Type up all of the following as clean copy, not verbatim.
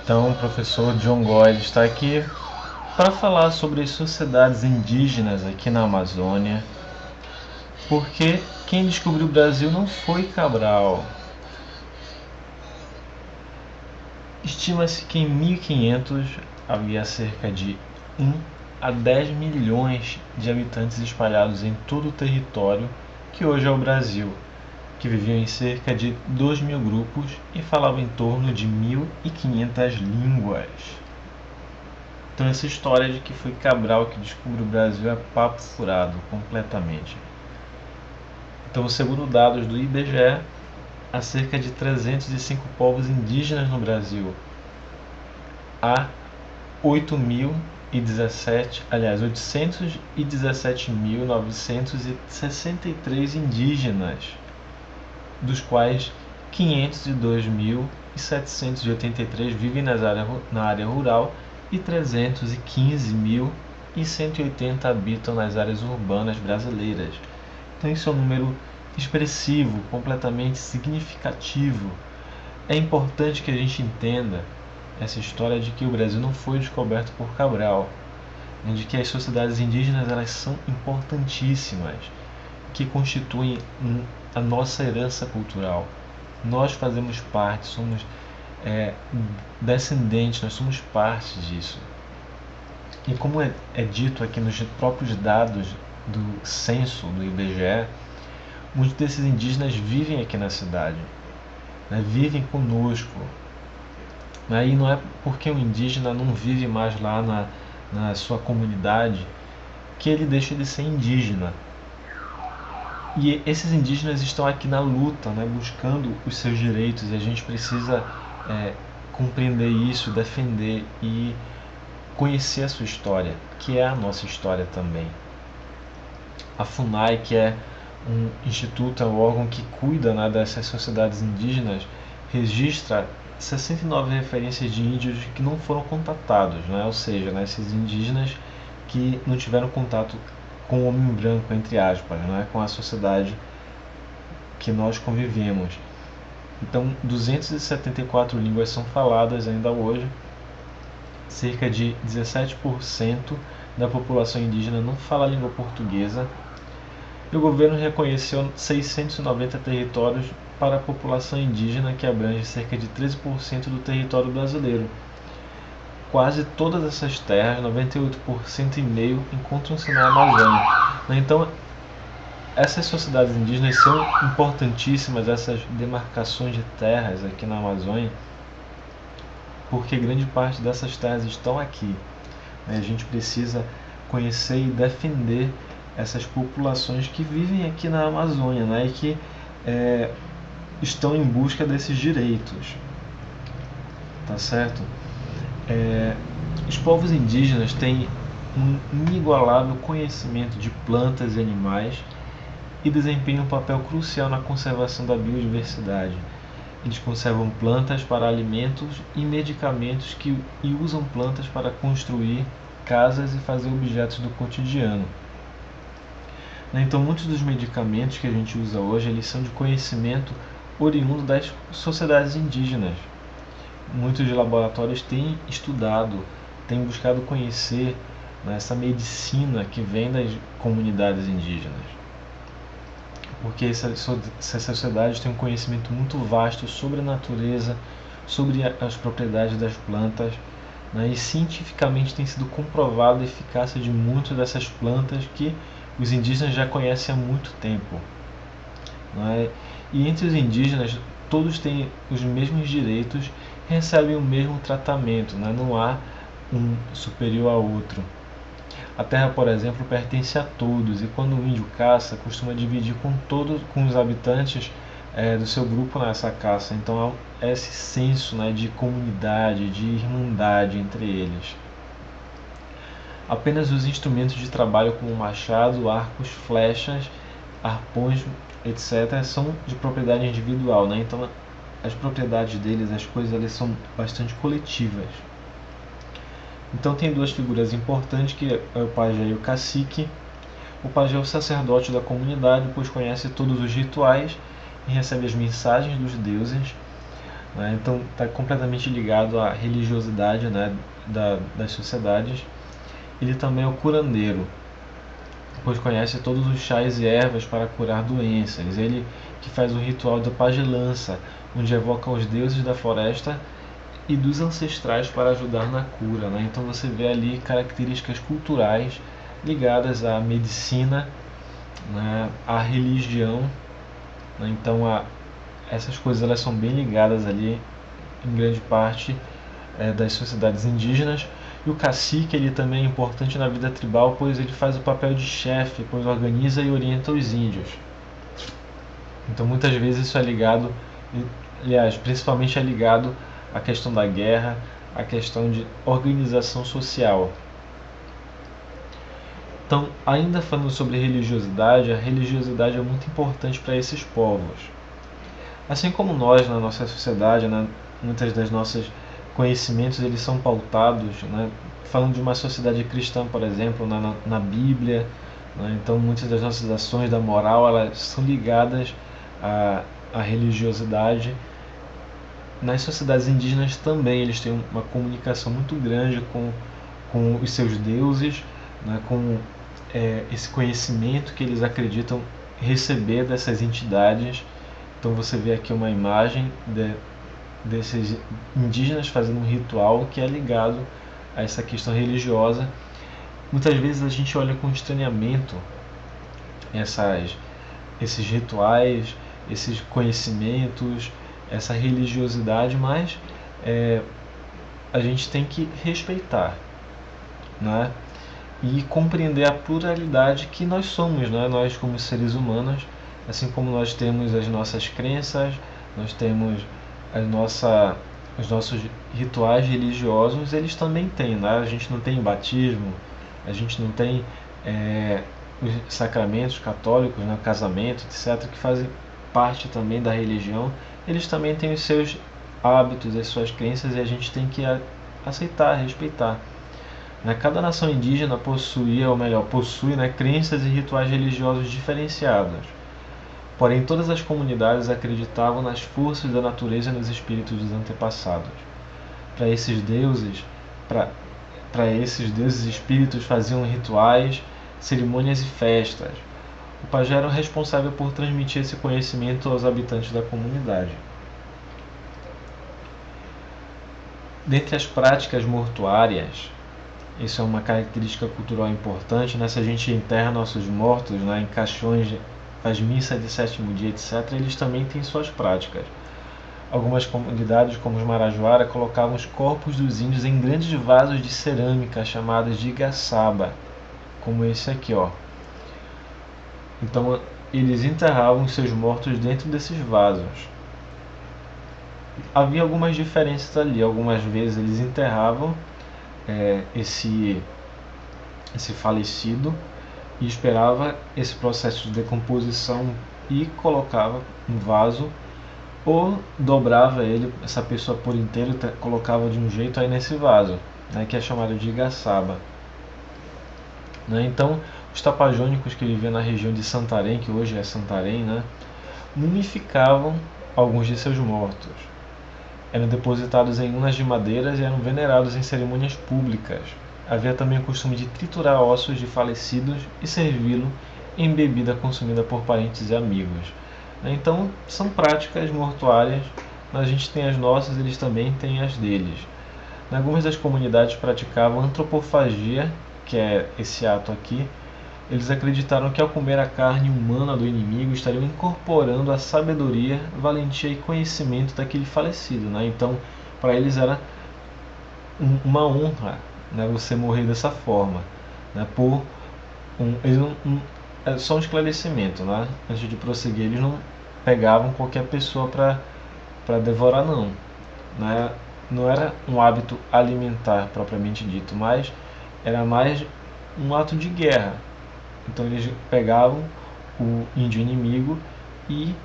Então, o professor John Goyle está aqui para falar sobre as sociedades indígenas aqui na Amazônia, porque quem descobriu o Brasil não foi Cabral. Estima-se que em 1500 havia cerca de 1 a 10 milhões de habitantes espalhados em todo o território que hoje é o Brasil, que viviam em cerca de 2.000 grupos e falavam em torno de 1.500 línguas. Então essa história de que foi Cabral que descobriu o Brasil é papo furado completamente. Então, segundo dados do IBGE, há cerca de 305 povos indígenas no Brasil. Há 817.963 indígenas, dos quais 502.783 vivem na área rural e 315.180 habitam nas áreas urbanas brasileiras. Então isso é um número expressivo, completamente significativo. É importante que a gente entenda essa história de que o Brasil não foi descoberto por Cabral, de que as sociedades indígenas elas são importantíssimas, que constituem a nossa herança cultural. Nós fazemos parte, somos descendentes, nós somos parte disso. E como é dito aqui nos próprios dados do censo do IBGE, muitos desses indígenas vivem aqui na cidade, vivem conosco. E não é porque o indígena não vive mais lá na sua comunidade que ele deixa de ser indígena. E esses indígenas estão aqui na luta, buscando os seus direitos, e a gente precisa compreender isso, defender e conhecer a sua história, que é a nossa história também. A FUNAI, que é um instituto, é um órgão que cuida dessas sociedades indígenas, registra 69 referências de índios que não foram contatados, ou seja, esses indígenas que não tiveram contato com o homem branco, entre aspas, com a sociedade que nós convivemos. Então, 274 línguas são faladas ainda hoje, cerca de 17% da população indígena não fala a língua portuguesa, e o governo reconheceu 690 territórios para a população indígena, que abrange cerca de 13% do território brasileiro. Quase todas essas terras, 98,5%, encontram-se na Amazônia. Então, essas sociedades indígenas são importantíssimas, essas demarcações de terras aqui na Amazônia, porque grande parte dessas terras estão aqui. A gente precisa conhecer e defender essas populações que vivem aqui na Amazônia, e que estão em busca desses direitos. Tá certo? Os povos indígenas têm um inigualável conhecimento de plantas e animais e desempenham um papel crucial na conservação da biodiversidade. Eles conservam plantas para alimentos e medicamentos e usam plantas para construir casas e fazer objetos do cotidiano. Então, muitos dos medicamentos que a gente usa hoje, eles são de conhecimento oriundo das sociedades indígenas. Muitos laboratórios têm estudado, têm buscado conhecer essa medicina que vem das comunidades indígenas. Porque essas sociedades têm um conhecimento muito vasto sobre a natureza, sobre as propriedades das plantas, e cientificamente tem sido comprovada a eficácia de muitas dessas plantas que os indígenas já conhecem há muito tempo. E entre os indígenas, todos têm os mesmos direitos, recebem o mesmo tratamento, não há um superior ao outro. A terra, por exemplo, pertence a todos, e quando o índio caça, costuma dividir com os habitantes do seu grupo nessa caça. Então há esse senso de comunidade, de irmandade entre eles. Apenas os instrumentos de trabalho como machado, arcos, flechas, arpões, etc., são de propriedade individual. Então as propriedades deles, as coisas, elas são bastante coletivas. Então tem duas figuras importantes, que é o pajé e o cacique. O pajé é o sacerdote da comunidade, pois conhece todos os rituais e recebe as mensagens dos deuses. né? Então está completamente ligado à religiosidade, né, das sociedades. Ele também é o curandeiro, pois conhece todos os chás e ervas para curar doenças. Ele que faz o ritual da pagelança, onde evoca os deuses da floresta e dos ancestrais para ajudar na cura, né? Então você vê ali características culturais ligadas à medicina, né, à religião, né? Então essas coisas elas são bem ligadas ali em grande parte das sociedades indígenas. E o cacique ele também é importante na vida tribal, pois ele faz o papel de chefe, pois organiza e orienta os índios. Então muitas vezes isso é ligado, aliás, principalmente é ligado à questão da guerra, à questão de organização social. Então, ainda falando sobre religiosidade, a religiosidade é muito importante para esses povos. Assim como nós na nossa sociedade, né, muitas das nossas conhecimentos eles são pautados, né, falando de uma sociedade cristã, por exemplo, na Bíblia, né, então muitas das nossas ações da moral elas são ligadas à religiosidade. Nas sociedades indígenas também eles têm uma comunicação muito grande com os seus deuses, né, com esse conhecimento que eles acreditam receber dessas entidades. Então você vê aqui uma imagem desses indígenas fazendo um ritual que é ligado a essa questão religiosa. Muitas vezes a gente olha com estranhamento esses rituais, esses conhecimentos, essa religiosidade, mas a gente tem que respeitar, né? E compreender a pluralidade que nós somos, né? Nós como seres humanos, assim como nós temos as nossas crenças, nós temos os nossos rituais religiosos, eles também têm, né? A gente não tem batismo, a gente não tem os sacramentos católicos, né? Casamento, etc., que fazem parte também da religião. Eles também têm os seus hábitos, as suas crenças, e a gente tem que aceitar, respeitar. Cada nação indígena possuía, ou melhor, possui, crenças e rituais religiosos diferenciados. Porém, todas as comunidades acreditavam nas forças da natureza e nos espíritos dos antepassados. Para esses deuses e espíritos faziam rituais, cerimônias e festas. O pajé era o responsável por transmitir esse conhecimento aos habitantes da comunidade. Dentre as práticas mortuárias, isso é uma característica cultural importante, né? Se a gente enterra nossos mortos, né, em caixões, faz missa de sétimo dia, etc., eles também têm suas práticas. Algumas comunidades, como os Marajoara, colocavam os corpos dos índios em grandes vasos de cerâmica chamados de igaçaba, como esse aqui, ó. Então eles enterravam os seus mortos dentro desses vasos. Havia algumas diferenças ali. Algumas vezes eles enterravam esse falecido e esperava esse processo de decomposição e colocava um vaso, ou dobrava ele, essa pessoa por inteiro, colocava de um jeito aí nesse vaso, né, que é chamado de igaçaba. Então, os tapajônicos que viviam na região de Santarém, que hoje é Santarém, né, mumificavam alguns de seus mortos. Eram depositados em urnas de madeira e eram venerados em cerimônias públicas. Havia também o costume de triturar ossos de falecidos e servi-lo em bebida consumida por parentes e amigos. Então, são práticas mortuárias, mas a gente tem as nossas, eles também têm as deles. Algumas das comunidades praticavam antropofagia, que é esse ato aqui. Eles acreditaram que ao comer a carne humana do inimigo estariam incorporando a sabedoria, valentia e conhecimento daquele falecido. Então, para eles era uma honra, você morrer dessa forma. É só um esclarecimento, antes de prosseguir, eles não pegavam qualquer pessoa para devorar, não. Não era um hábito alimentar propriamente dito, mas era mais um ato de guerra. Então eles pegavam o índio inimigo e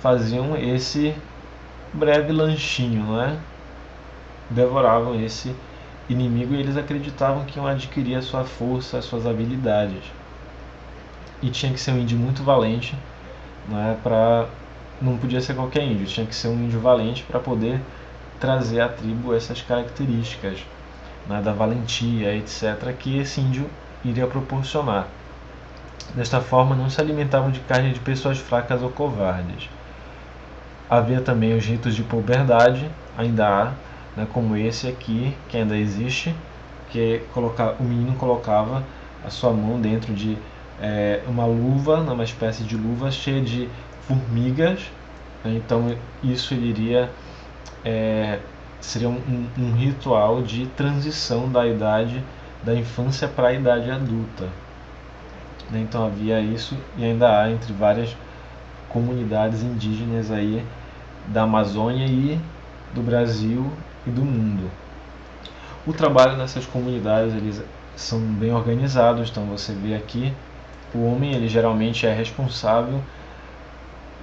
faziam esse breve lanchinho, devoravam esse inimigo, e eles acreditavam que iam adquirir a sua força, as suas habilidades. E tinha que ser um índio muito valente, para não podia ser qualquer índio, tinha que ser um índio valente para poder trazer à tribo essas características, né, da valentia, etc., que esse índio iria proporcionar. Desta forma, não se alimentavam de carne de pessoas fracas ou covardes. Havia também os ritos de puberdade, ainda há, né, como esse aqui, que ainda existe, que o menino colocava a sua mão dentro de uma luva, uma espécie de luva cheia de formigas, né, então isso iria seria um ritual de transição da idade da infância para a idade adulta. Então havia isso e ainda há entre várias comunidades indígenas aí da Amazônia e do Brasil e do mundo. O trabalho nessas comunidades, eles são bem organizados, então você vê aqui o homem, ele geralmente é responsável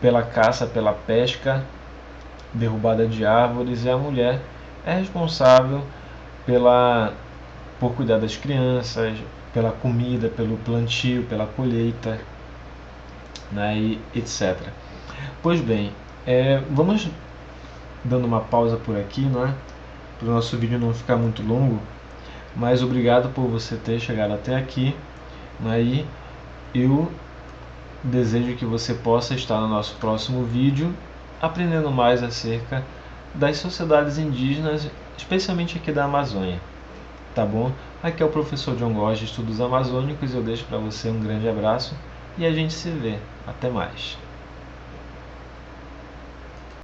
pela caça, pela pesca, derrubada de árvores, e a mulher é responsável por cuidar das crianças, pela comida, pelo plantio, pela colheita, né, e etc. Pois bem, vamos dando uma pausa por aqui, né, para o nosso vídeo não ficar muito longo, mas obrigado por você ter chegado até aqui, né, e eu desejo que você possa estar no nosso próximo vídeo aprendendo mais acerca das sociedades indígenas, especialmente aqui da Amazônia. Tá bom? Aqui é o professor John Góes de Estudos Amazônicos. Eu deixo para você um grande abraço e a gente se vê. Até mais.